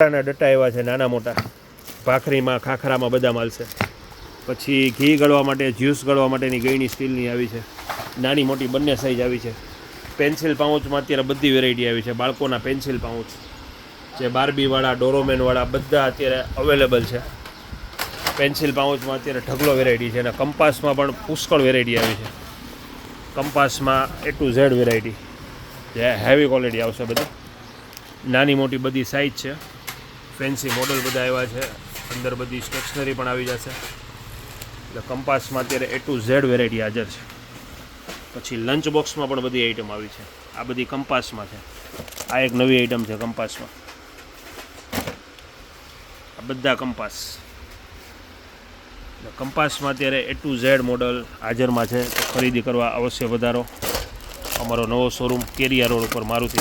ડટ્ટા એવા છે નાના મોટા, ભાખરીમાં ખાખરામાં બધા માલશે. પછી ઘી ગળવા માટે, જ્યુસ ગળવા માટેની ગળણી સ્ટીલની આવી છે, નાની મોટી બંને સાઈઝ આવી છે. પેન્સિલ પાઉચમાં અત્યારે બધી વેરાયટી આવી છે. બાળકોના પેન્સિલ પાઉચ જે બાર્બીવાળા, ડોરોમેનવાળા બધા અત્યારે અવેલેબલ છે. પેન્સિલ પાઉચમાં અત્યારે ઢગલો વેરાયટી છે અને કંપાસમાં પણ પુષ્કળ વેરાયટી આવી છે. કંપાસમાં A to Z વેરાયટી જે હેવી ક્વોલિટી આવશે. બધી નાની મોટી બધી સાઈઝ છે, ફેન્સી મોડલ બધા આવ્યા છે. અંદર બધી સ્ટેશનરી પણ આવી જશે. એટલે કંપાસમાં અત્યારે A to Z વેરાયટી હાજર છે. પછી લંચ બોક્સમાં પણ બધી આઈટમ આવી છે. આ બધી કંપાસમાં છે. આ એક નવી આઈટમ છે કંપાસમાં. આ બધા કંપાસ, કંપાસમાં અત્યારે A to Z મોડલ હાજરમાં છે. તો ખરીદી કરવા અવશ્ય વધારો. અમારો નવો શોરૂમ કેરિયા રોડ ઉપર મારુતિ.